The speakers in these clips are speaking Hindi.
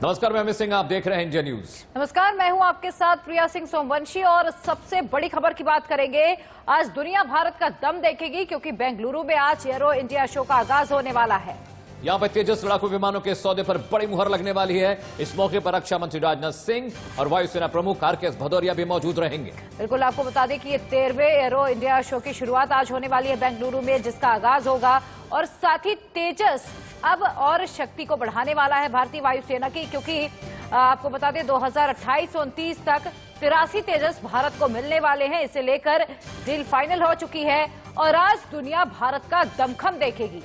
नमस्कार, मैं अमित सिंह, आप देख रहे हैं इंडिया न्यूज। नमस्कार, मैं हूं आपके साथ प्रिया सिंह सोमवंशी और सबसे बड़ी खबर की बात करेंगे। आज दुनिया भारत का दम देखेगी क्योंकि बेंगलुरु में आज एरो इंडिया शो का आगाज होने वाला है। यहाँ पर तेजस लड़ाकू विमानों के सौदे पर बड़ी मुहर लगने वाली है। इस मौके पर रक्षा मंत्री राजनाथ सिंह और वायुसेना प्रमुख आरकेएस भदौरिया भी मौजूद रहेंगे। बिल्कुल, आपको बता दें कि ये 13वें एरो इंडिया शो की शुरुआत आज होने वाली है बेंगलुरु में, जिसका आगाज होगा और साथ ही तेजस अब और शक्ति को बढ़ाने वाला है भारतीय वायुसेना की, क्योंकि आपको बता दें 2028-29 तक 83 तेजस भारत को मिलने वाले हैं। इसे लेकर डील फाइनल हो चुकी है और आज दुनिया भारत का दमखम देखेगी।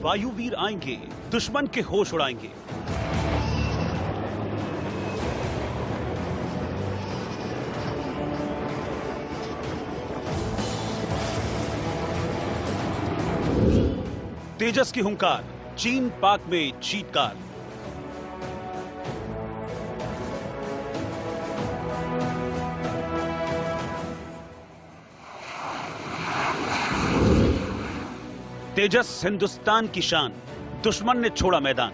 वायुवीर आएंगे, दुश्मन के होश उड़ाएंगे। तेजस की हुंकार, चीन पाक में चीत्कार। तेजस हिंदुस्तान की शान, दुश्मन ने छोड़ा मैदान।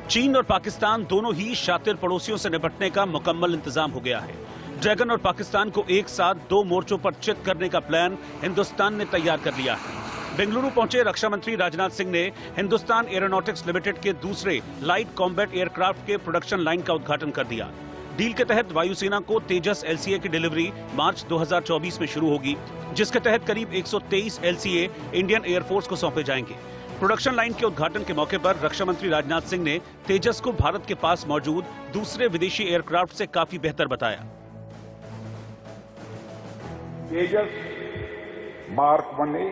चीन और पाकिस्तान दोनों ही शातिर पड़ोसियों से निपटने का मुकम्मल इंतजाम हो गया है। ड्रैगन और पाकिस्तान को एक साथ 2 मोर्चों पर चित करने का प्लान हिंदुस्तान ने तैयार कर लिया है। बेंगलुरु पहुंचे रक्षा मंत्री राजनाथ सिंह ने हिंदुस्तान एरोनॉटिक्स लिमिटेड के दूसरे लाइट कॉम्बैट एयरक्राफ्ट के प्रोडक्शन लाइन का उद्घाटन कर दिया। डील के तहत वायुसेना को तेजस एलसीए की डिलीवरी मार्च 2024 में शुरू होगी, जिसके तहत करीब 123 एलसीए इंडियन एयरफोर्स को सौंपे जाएंगे। प्रोडक्शन लाइन के उद्घाटन के मौके पर रक्षा मंत्री राजनाथ सिंह ने तेजस को भारत के पास मौजूद दूसरे विदेशी एयरक्राफ्ट से काफी बेहतर बताया। तेजस मार्क 1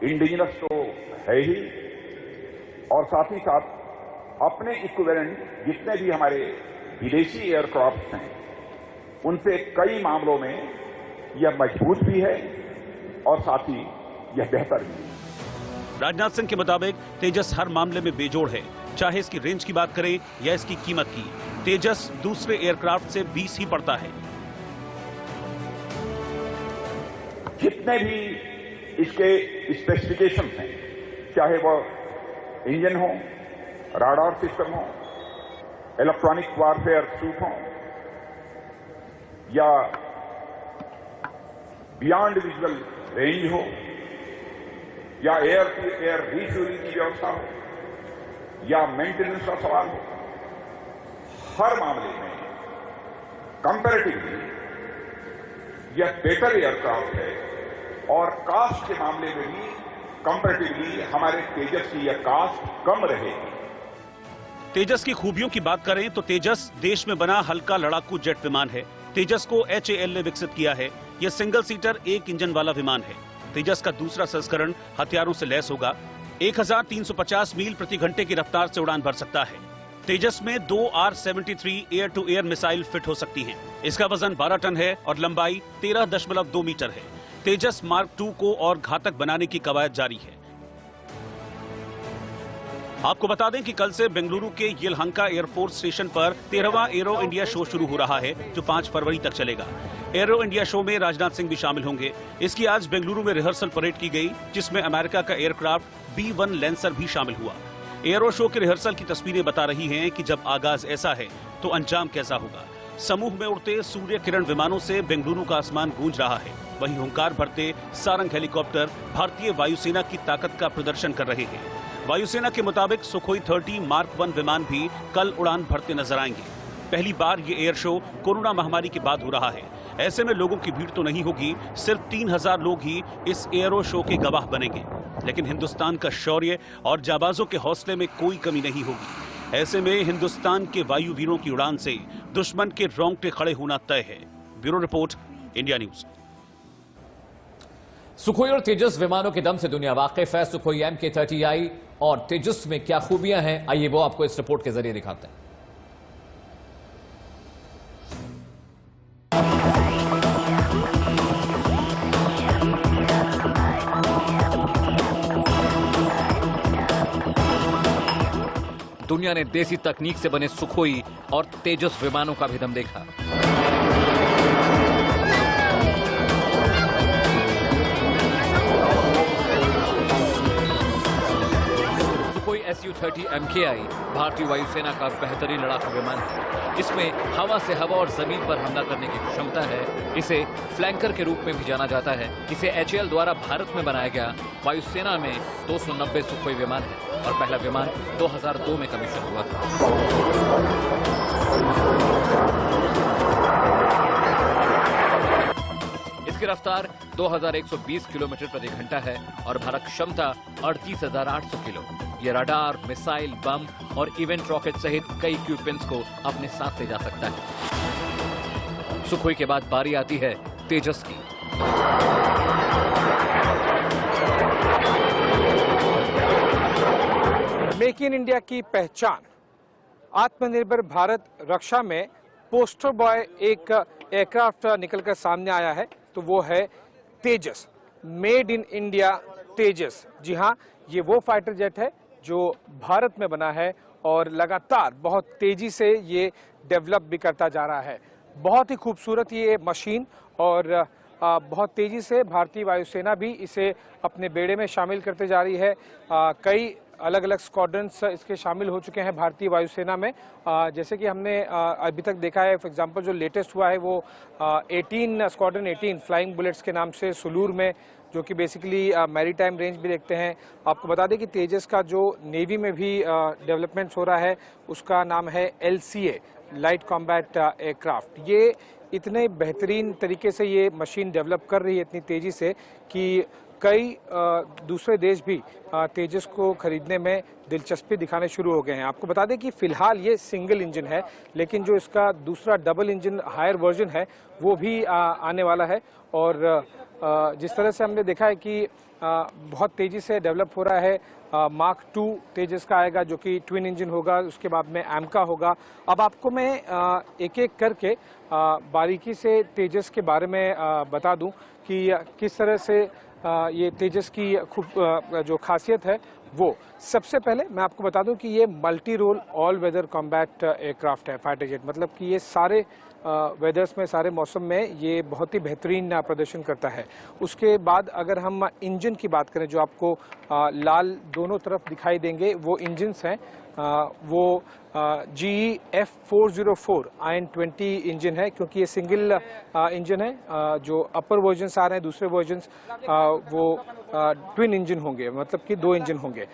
इंडिजिनस तो है ही, और साथ ही साथ अपने इक्विवेलेंट जितने भी हमारे विदेशी एयरक्राफ्ट हैं उनसे कई मामलों में यह मजबूत भी है और साथ ही यह बेहतर भी है। राजनाथ सिंह के मुताबिक तेजस हर मामले में बेजोड़ है, चाहे इसकी रेंज की बात करें या इसकी कीमत की। तेजस दूसरे एयरक्राफ्ट से 20 ही पड़ता है। जितने भी इसके स्पेसिफिकेशन हैं, चाहे वह इंजन हो, राडार सिस्टम हो, इलेक्ट्रॉनिक वारफेयर सूट हो या बियॉन्ड विजुअल रेंज हो या एयर टू एयर रिफ्यूलिंग की व्यवस्था हो या मेंटेनेंस का सवाल हो, हर मामले में कंपैरेटिवली यह बेटर एयरक्राफ्ट है और कास्ट के मामले में भी कंपैरेटिवली हमारे तेजस की यह कास्ट कम रहेगी। तेजस की खूबियों की बात करें तो तेजस देश में बना हल्का लड़ाकू जेट विमान है। तेजस को HAL ने विकसित किया है। यह सिंगल सीटर एक इंजन वाला विमान है। तेजस का दूसरा संस्करण हथियारों से लैस होगा। 1350 मील प्रति घंटे की रफ्तार से उड़ान भर सकता है। तेजस में 2 R-73 air to air missile fit हो सकती हैं। इसका वजन 12 टन है और लंबाई 13.2 मीटर है। तेजस मार्क 2 को और घातक बनाने की कवायद जारी है। आपको बता दें कि कल से बेंगलुरु के येलहंका एयरफोर्स स्टेशन पर 13वां एरो इंडिया शो शुरू हो रहा है, जो 5 फरवरी तक चलेगा। एरो इंडिया शो में राजनाथ सिंह भी शामिल होंगे। इसकी आज बेंगलुरु में रिहर्सल परेड की गई, जिसमें अमेरिका का एयरक्राफ्ट B-1 लैंसर भी शामिल हुआ। एरो शो के रिहर्सल की तस्वीरें बता रही हैं कि जब आगाज ऐसा है तो अंजाम कैसा होगा। समूह में उड़ते सूर्य किरण विमानों से बेंगलुरु का आसमान गूंज रहा है। वहीं हुंकार भरते सारंग हेलीकॉप्टर भारतीय वायुसेना की ताकत का प्रदर्शन कर रहे हैं। वायुसेना के मुताबिक सुखोई 30 मार्क 1 विमान भी कल उड़ान भरते नजर आएंगे। पहली बार ये एयर शो कोरोना महामारी के बाद हो रहा है। ऐसे में लोगों की भीड़ तो नहीं होगी, सिर्फ 3000 लोग ही इस एरो शो के गवाह बनेंगे। लेकिन हिंदुस्तान का शौर्य और जाबाजों के हौसले में कोई कमी नहीं होगी। ऐसे में हिंदुस्तान के वायुवीरों की उड़ान से दुश्मन के रोंगटे खड़े होना तय है। Bureau report, India news. Sukhoi और तेजस विमानों के दम से दुनिया वाकिफ है। सुखोई MK-30I और तेजस में क्या खूबियां हैं, आइए वो आपको इस रिपोर्ट के जरिए दिखाते हैं। दुनिया ने देसी तकनीक से बने सुखोई और तेजस विमानों का भी दम देखा। सुखोई Su-30 MKI भारतीय वायुसेना का बेहतरीन लड़ाकू विमान है। इसमें हवा से हवा और जमीन पर हमला करने की क्षमता है। इसे फ्लैंकर के रूप में भी जाना जाता है। इसे HAL द्वारा भारत में बनाया गया वायुसेना में 290 सुखोई विमान है और पहला विमान 2002 में कमीशन हुआ था। इसकी रफ्तार 2120 किलोमीटर प्रति घंटा है और भार क्षमता 38,800 किलो। ये रडार, मिसाइल, बम और इवेंट रॉकेट सहित कई इक्विपमेंट्स को अपने साथ ले जा सकता है। सुखोई के बाद बारी आती है तेजस की। मेक इन इंडिया की पहचान, आत्मनिर्भर भारत रक्षा में पोस्टर बॉय एक एयरक्राफ्ट निकलकर सामने आया है, तो वो है तेजस। मेड इन इंडिया तेजस। जी हाँ, ये वो फाइटर जेट है जो भारत में बना है और लगातार बहुत तेजी से ये डेवलप भी करता जा रहा है। बहुत ही खूबसूरत ये मशीन और बहुत तेजी से भारतीय वायुसेना भी इसे अपने बेड़े में शामिल करते जा रही है। कई अलग अलग स्क्वाड्रन्स इसके शामिल हो चुके हैं भारतीय वायुसेना में। जैसे कि हमने अभी तक देखा है, फॉर एग्जांपल जो लेटेस्ट हुआ है वो 18 स्क्वाड्रन 18 फ्लाइंग बुलेट्स के नाम से सुलूर में, जो कि बेसिकली मैरीटाइम रेंज भी देखते हैं। आपको बता दें कि तेजस का जो नेवी में भी डेवलपमेंट्स हो रहा है उसका नाम है LCA, लाइट कॉम्बैट एयरक्राफ्ट। ये इतने बेहतरीन तरीके से ये मशीन डेवलप कर रही है इतनी तेजी से कि कई दूसरे देश भी तेजस को खरीदने में दिलचस्पी दिखाने शुरू हो गए हैं। आपको बता दें कि फिलहाल ये सिंगल इंजन है, लेकिन जो इसका दूसरा डबल इंजन हायर वर्जन है वो भी आने वाला है। और जिस तरह से हमने देखा है कि बहुत तेजी से डेवलप हो रहा है, मार्क 2 तेजस का आएगा जो कि ट्विन इंजन होगा, उसके बाद में AMCA होगा। अब आपको मैं एक एक करके बारीकी से तेजस के बारे में बता दूं कि किस तरह से ये तेजस की जो खासियत है वो। सबसे पहले मैं आपको बता दूं कि ये multi role all weather combat aircraft है, फाइटर जेट। मतलब कि ये सारे वेदर्स में, सारे मौसम में ये बहुत ही बेहतरीन प्रदर्शन करता है। उसके बाद अगर हम इंजन की बात करें, जो आपको लाल दोनों तरफ दिखाई देंगे वो इंजन्स हैं। वो GE F404 IN-20 इंजन है, क्योंकि ये सिंगल इंजन है। जो अपर वर्जन्स आ रहे हैं, दूसरे वर्जन्स वो ट्विन इंजन होंगे, मतलब कि 2 इंजन होंगे।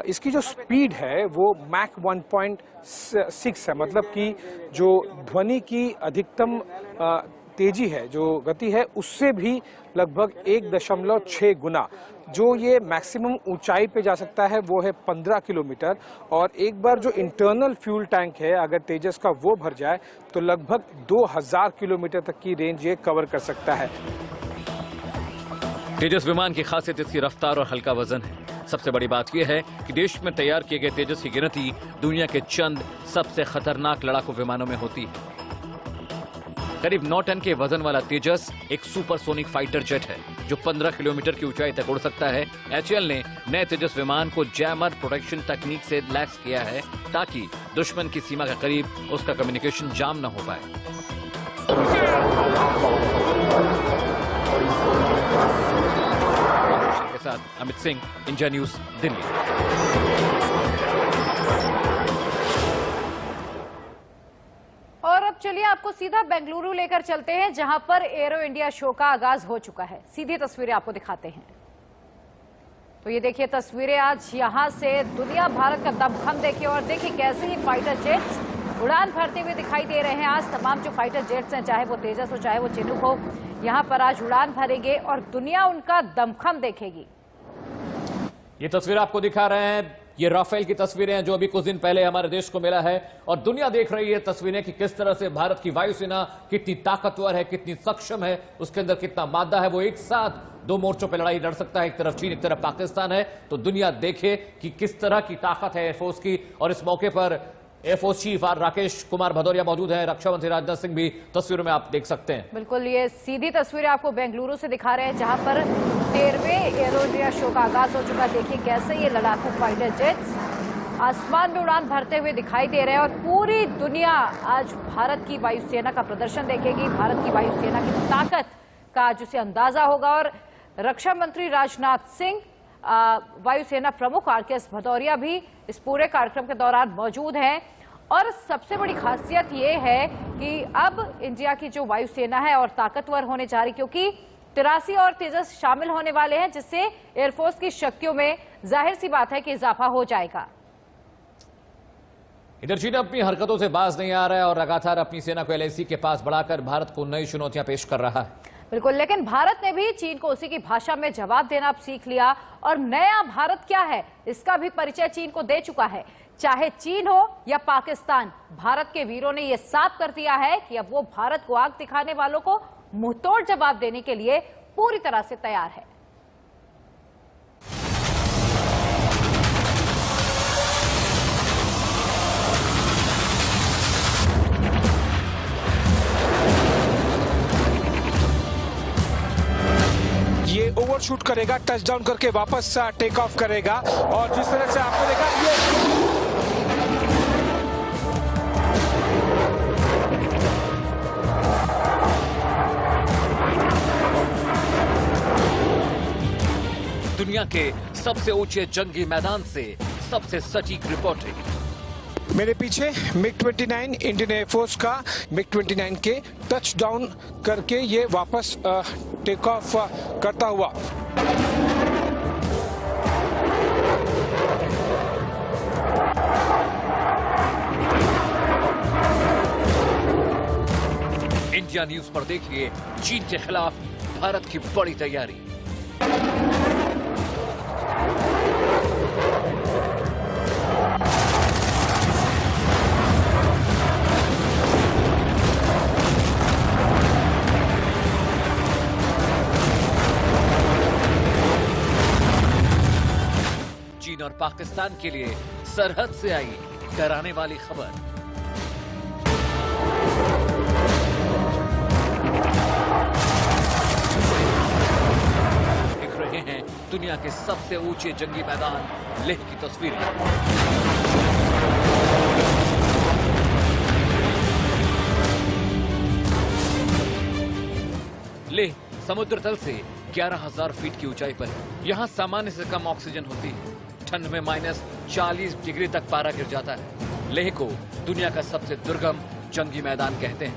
इसकी जो स्पीड है वो मैक 1.6 है, मतलब कि जो ध्वनि की अधिकतम तेजी है, जो गति है, उससे भी लगभग 1.6 गुना। जो ये मैक्सिमम ऊंचाई पे जा सकता है वो है 15 किलोमीटर। और एक बार जो इंटरनल फ्यूल टैंक है अगर तेजस का वो भर जाए तो लगभग 2000 किलोमीटर तक की रेंज ये कवर कर सकता है। तेजस विमान की खासियत इसकी रफ्तार और हल्का वजन है। सबसे बड़ी बात यह है कि देश में तैयार किए गए तेजस की गिनती दुनिया के चंद सबसे खतरनाक लड़ाकू विमानों में होती है। करीब 9 टन के वजन वाला तेजस एक सुपरसोनिक फाइटर जेट है जो 15 किलोमीटर की ऊंचाई तक उड़ सकता है। HAL ने नए तेजस विमान को जैमर प्रोटेक्शन तकनीक से लैस किया है ताकि दुश्मन की सीमा के करीब उसका कम्युनिकेशन जाम न हो पाए। के साथ अमित सिंह, इंडिया न्यूज, दिल्ली। और अब चलिए आपको सीधा बेंगलुरु लेकर चलते हैं, जहां पर एरो इंडिया शो का आगाज हो चुका है। सीधी तस्वीरें आपको दिखाते हैं। तो ये देखिए तस्वीरें आज यहां से दुनिया भारत का दमखम देखिए, और देखिए कैसे ही फाइटर जेट्स उड़ान भरते हुए दिखाई दे रहे हैं। आज तमाम जो फाइटर जेट्स हैं, चाहे वो तेजस हो चाहे वो चिनूक हो, यहां पर आज उड़ान भरेंगे और दुनिया उनका दमखम देखेगी। ये तस्वीर आपको दिखा रहे हैं, ये राफेल की तस्वीरें हैं जो अभी कुछ दिन पहले हमारे देश को मिला है, और दुनिया देख रही है तस्वीरें कि किस तरह से भारत की वायुसेना कितनी ताकतवर है, कितनी सक्षम है, उसके अंदर कितना मादा है। वो एक साथ 2 मोर्चों पर लड़ाई लड़ सकता है, एक तरफ चीन एक तरफ पाकिस्तान है। तो दुनिया देखे कि किस तरह की ताकत है एयरफोर्स की। और इस मौके पर एयरफोर्स चीफ राकेश कुमार भदौरिया मौजूद है, रक्षा मंत्री राजनाथ सिंह भी तस्वीरों में आप देख सकते हैं। बिल्कुल, ये सीधी तस्वीरें आपको बेंगलुरु से दिखा रहे हैं, जहां पर 13वें एरो इंडिया शो का आगाज हो चुका है। देखिए कैसे ये लड़ाकू फाइटर जेट्स आसमान में उड़ान भरते हुए दिखाई दे रहे हैं और पूरी दुनिया आज भारत की वायुसेना का प्रदर्शन देखेगी। भारत की वायुसेना की ताकत का आज उसे अंदाजा होगा। और रक्षा मंत्री राजनाथ सिंह, वायुसेना प्रमुख आरकेएस भदौरिया भी इस पूरे कार्यक्रम के दौरान मौजूद हैं। और सबसे बड़ी खासियत ये है कि अब इंडिया की जो वायुसेना है और ताकतवर होने जा रही, क्योंकि 83 और तेजस शामिल होने वाले हैं, जिससे एयरफोर्स की शक्तियों में जाहिर सी बात है कि इजाफा हो जाएगा। इधर चीन अपनी हरकतों से बाज नहीं आ रहा है और लगातार अपनी सेना को एलएसी के पास बढ़ाकर भारत को नई चुनौतियां पेश कर रहा है। बिल्कुल, लेकिन भारत ने भी चीन को उसी की भाषा में जवाब देना अब सीख लिया और नया भारत क्या है इसका भी परिचय चीन को दे चुका है। चाहे चीन हो या पाकिस्तान, भारत के वीरों ने यह साफ कर दिया है कि अब वो भारत को आग दिखाने वालों को मुंहतोड़ जवाब देने के लिए पूरी तरह से तैयार है। ये ओवरशूट करेगा, टचडाउन करके वापस टेक ऑफ करेगा और जिस तरह से आपने देखा ये दुनिया के सबसे ऊंचे जंगी मैदान से सबसे सटीक रिपोर्टिंग। मेरे पीछे मिग-29 इंडियन एयरफोर्स का मिग-29 के टचडाउन करके ये वापस टेक ऑफ करता हुआ। इंडिया न्यूज पर देखिए चीन के खिलाफ भारत की बड़ी तैयारी। चीन और पाकिस्तान के लिए सरहद से आई डराने वाली खबर। दिख रहे हैं दुनिया के सबसे ऊंचे जंगी मैदान लेह की तस्वीरें। लेह समुद्र तल से 11,000 फीट की ऊंचाई पर है। यहाँ सामान्य से कम ऑक्सीजन होती है। ठंड में -40 डिग्री तक पारा गिर जाता है। लेह को दुनिया का सबसे दुर्गम जंगी मैदान कहते हैं।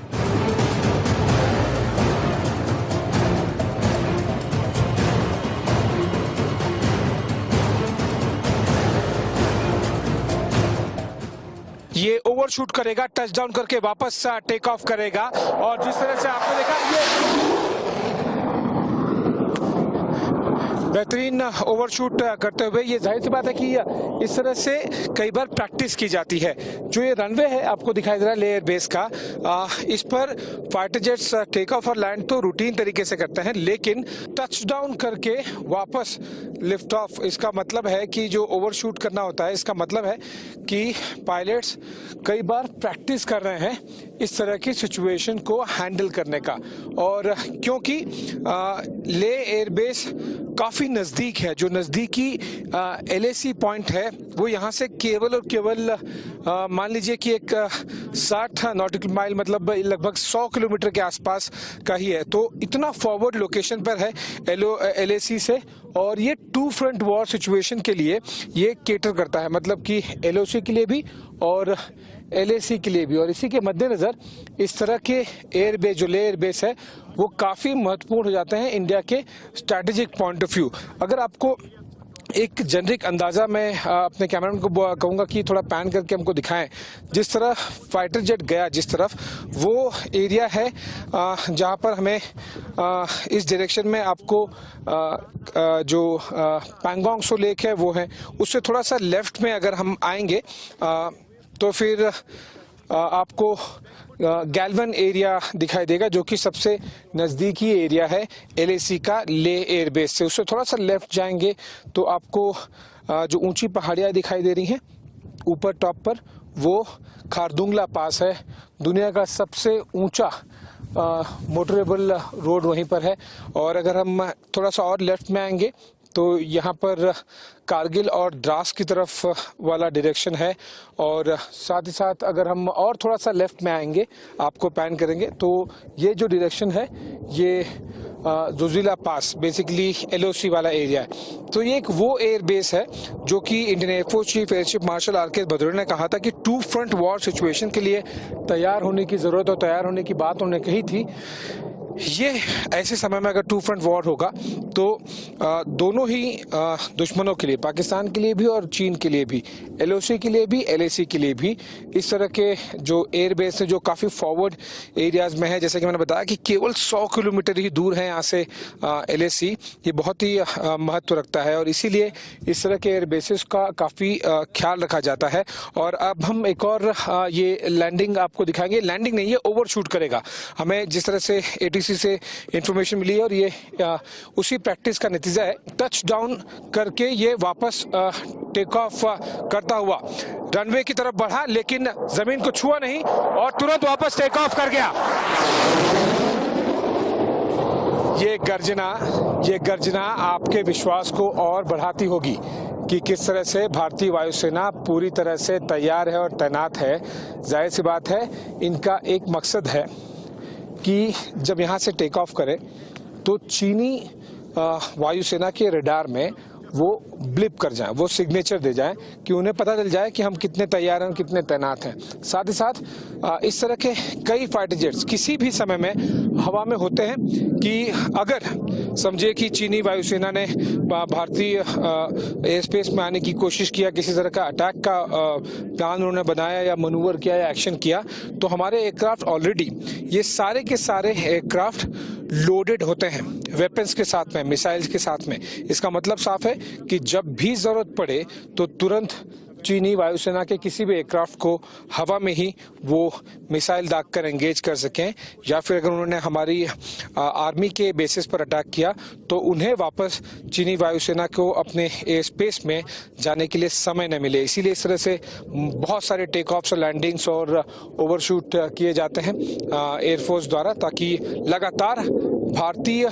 ये ओवरशूट करेगा, टचडाउन करके वापस टेक ऑफ करेगा और जिस तरह से आपने देखा ये बेहतरीन ओवरशूट करते हुए, ये जाहिर सी बात है कि इस तरह से कई बार प्रैक्टिस की जाती है। जो ये रनवे है आपको दिखाई दे रहा है लेह एयरबेस का, इस पर फाइटर जेट्स टेक ऑफ और लैंड तो रूटीन तरीके से करते हैं, लेकिन टचडाउन करके वापस लिफ्ट ऑफ, इसका मतलब है कि जो ओवरशूट करना होता है, इसका मतलब है कि पायलट्स कई बार प्रैक्टिस कर रहे हैं इस तरह की सिचुएशन को हैंडल करने का। और क्योंकि लेह एयरबेस काफी नजदीक है, जो नजदीकी LAC पॉइंट है वो यहाँ से केवल और केवल मान लीजिए कि एक 60 नॉटिकल माइल, मतलब लगभग 100 किलोमीटर के आसपास का ही है। तो इतना फॉरवर्ड लोकेशन पर है LAC से, और ये टू फ्रंट वॉर सिचुएशन के लिए ये केटर करता है, मतलब कि LOC के लिए भी और LAC के लिए भी। और इसी के मद्देनजर इस तरह के एयरबेस, जो लेह एयरबेस है, वो काफी महत्वपूर्ण हो जाते हैं इंडिया के स्ट्रैटेजिक पॉइंट ऑफ व्यू। अगर आपको एक जेनरिक अंदाजा मैं अपने कैमरामैन को कहूंगा कि थोड़ा पैन करके हमको दिखाएं, जिस तरह फाइटर जेट गया जिस तरफ, वो एरिया है जहां पर हमें इस डायरेक्शन में आपको जो पैंगोंग सो लेक है वो है, उससे थोड़ा सा लेफ्ट में अगर हम आएंगे तो फिर आपको गैल्वन एरिया दिखाई देगा, जो कि सबसे नज़दीकी एरिया है LAC का लेह एयरबेस से। उससे थोड़ा सा लेफ्ट जाएंगे तो आपको जो ऊंची पहाड़ियाँ दिखाई दे रही हैं ऊपर टॉप पर, वो खारदुंगला पास है। दुनिया का सबसे ऊंचा मोटरेबल रोड वहीं पर है। और अगर हम थोड़ा सा और लेफ्ट में आएंगे तो यहाँ पर कारगिल और द्रास की तरफ वाला डायरेक्शन है, और साथ ही साथ अगर हम और थोड़ा सा लेफ्ट में आएंगे, आपको पैन करेंगे, तो ये जो डायरेक्शन है ये जोजिला पास बेसिकली LOC वाला एरिया है। तो ये एक वो एयर बेस है जो कि Indian air force chief air chief marshal RK Bhadauria ने कहा था कि 2 फ्रंट वॉर सिचुएशन के लिए तैयार होने की जरूरत और तैयार होने की बात उन्होंने कही थी। ये ऐसे समय में अगर 2 फ्रंट वॉर होगा तो दोनों ही दुश्मनों के लिए, पाकिस्तान के लिए भी और चीन के लिए भी, LOC के लिए भी, LAC के लिए भी, इस तरह के जो एयर बेस है जो काफ़ी फॉरवर्ड एरियाज में है, जैसे कि मैंने बताया कि केवल 100 किलोमीटर ही दूर है यहाँ से LAC, ये बहुत ही महत्व रखता है और इसीलिए इस तरह के एयर बेसिस का काफ़ी ख्याल रखा जाता है। और अब हम एक और ये लैंडिंग आपको दिखाएंगे। लैंडिंग नहीं, ये ओवरशूट करेगा। हमें जिस तरह से ATC से इंफॉर्मेशन मिली है और ये उसी प्रैक्टिस का नतीजा है। टच डाउन करके ये वापस टेक ऑफ करता हुआ रनवे की तरफ बढ़ा, लेकिन जमीन को छुआ नहीं और तुरंत वापस टेक ऑफ कर गया। ये गर्जना आपके विश्वास को और बढ़ाती होगी कि किस तरह से भारतीय वायुसेना पूरी तरह से तैयार है और तैनात है। जाहिर सी बात है, इनका एक मकसद है कि जब यहाँ से टेक ऑफ करें तो चीनी वायुसेना के रडार में वो ब्लिप कर जाएं, वो सिग्नेचर दे जाएं कि उन्हें पता चल जाए कि हम कितने तैयार हैं, कितने तैनात हैं। साथ ही साथ इस तरह के कई फाइटर जेट्स किसी भी समय में हवा में होते हैं कि अगर समझे कि चीनी वायुसेना ने भारतीय एयर स्पेस में आने की कोशिश किया, किसी तरह का अटैक का प्लान उन्होंने बनाया या मनूवर किया या एक्शन किया, तो हमारे एयरक्राफ्ट ऑलरेडी, ये सारे के सारे एयरक्राफ्ट लोडेड होते हैं वेपन्स के साथ में, मिसाइल्स के साथ में। इसका मतलब साफ है कि जब भी जरूरत पड़े तो तुरंत चीनी वायुसेना के किसी भी एयरक्राफ्ट को हवा में ही वो मिसाइल दागकर एंगेज कर सकें, या फिर अगर उन्होंने हमारी आर्मी के बेसिस पर अटैक किया तो उन्हें वापस चीनी वायुसेना को अपने एयर स्पेस में जाने के लिए समय न मिले। इसीलिए इस तरह से बहुत सारे टेक ऑफ्स और लैंडिंग्स और ओवरशूट किए जाते हैं एयरफोर्स द्वारा, ताकि लगातार भारतीय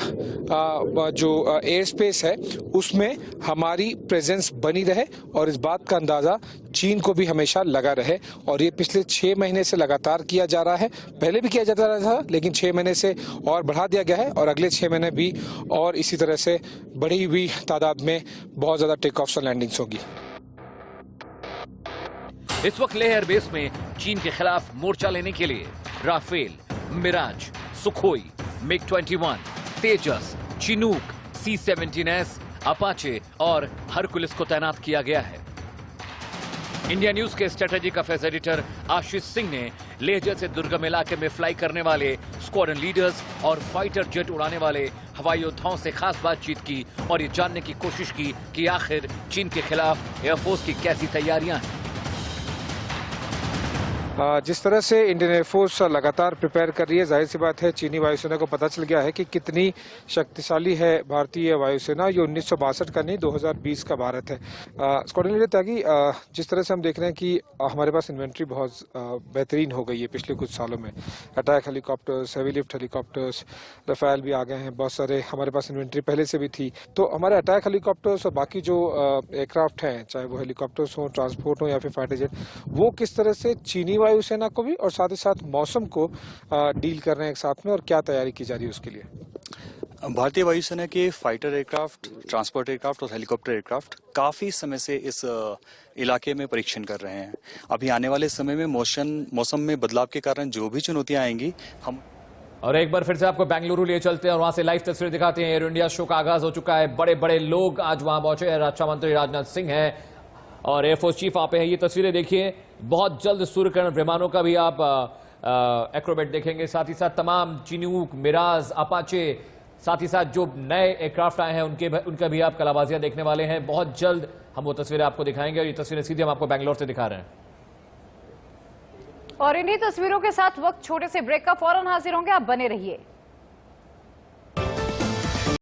जो एयर स्पेस है उसमें हमारी प्रेजेंस बनी रहे और इस बात का अंदाजा चीन को भी हमेशा लगा रहे। और ये पिछले 6 महीने से लगातार किया जा रहा है। पहले भी किया जाता रहा था, लेकिन 6 महीने से और बढ़ा दिया गया है और अगले 6 महीने भी और इसी तरह से बढ़ी हुई तादाद में बहुत ज्यादा टेक ऑफ्स और लैंडिंग्स होगी। इस वक्त लेह एयरबेस में चीन के खिलाफ मोर्चा लेने के लिए राफेल, मिराज, सुखोई, MiG-21, तेजस, चिनूक, C-17S, अपाचे और हरकुलिस को तैनात किया गया है। इंडिया न्यूज के strategic affairs editor Ashish Singh ने लेह जैसे दुर्गम इलाके में फ्लाई करने वाले स्क्वाड्रन लीडर्स और फाइटर जेट उड़ाने वाले हवाई योद्धाओं से खास बातचीत की और ये जानने की कोशिश की कि आखिर चीन के खिलाफ एयरफोर्स की कैसी तैयारियां हैं। जिस तरह से इंडियन एयरफोर्स लगातार प्रिपेयर कर रही है, जाहिर सी बात है चीनी वायुसेना को पता चल गया है कि कितनी शक्तिशाली है भारतीय वायुसेना। ये 1962 का नहीं, 2020 का भारत है। स्क्वाड्रन लीडर त्यागी, जिस तरह से हम देख रहे हैं कि हमारे पास इन्वेंट्री बहुत बेहतरीन हो गई है पिछले कुछ सालों में। Attack helicopters, heavy lift helicopters, Rafale भी आ गए हैं, बहुत सारे हमारे पास इन्वेंट्री पहले से भी थी। तो हमारे अटैक हेलीकॉप्टर्स और बाकी जो एयरक्राफ्ट हैं, चाहे वो हेलीकॉप्टर्स हों, ट्रांसपोर्ट हो या फिर फाइटर जेट, वो किस तरह से चीनी वायुसेना को भी और साथ ही साथ मौसम को डील कर रहे हैं एक साथ में, और क्या तैयारी की जा रही है उसके लिए? भारतीय वायुसेना के फाइटर एयरक्राफ्ट, ट्रांसपोर्ट एयरक्राफ्ट और हेलीकॉप्टर एयरक्राफ्ट काफी समय से इस इलाके में परीक्षण कर रहे हैं। अभी आने वाले समय में मौसम में बदलाव के कारण जो भी चुनौतियां आएंगी, हम और एक बार फिर से आपको बेंगलुरु लिए चलते हैं और वहां से लाइव तस्वीर दिखाते हैं। एयर इंडिया शो का आगाज हो चुका है, बड़े बड़े लोग आज वहां पहुंचे हैं। रक्षा मंत्री राजनाथ सिंह है और एयरफोर्स चीफ आप हैं। ये तस्वीरें देखिए, बहुत जल्द सूर्यकिरण विमानों का भी आप एक्रोबेट देखेंगे। साथ ही साथ तमाम चिनूक, मिराज, अपाचे, साथ ही साथ जो नए एयरक्राफ्ट आए हैं उनका भी आप कलाबाजियां देखने वाले हैं। बहुत जल्द हम वो तस्वीरें आपको दिखाएंगे और ये तस्वीरें सीधे हम आपको बेंगलोर से दिखा रहे हैं। और इन्हीं तस्वीरों के साथ वक्त छोटे से ब्रेक का फौरन हाजिर होंगे, आप बने रहिए।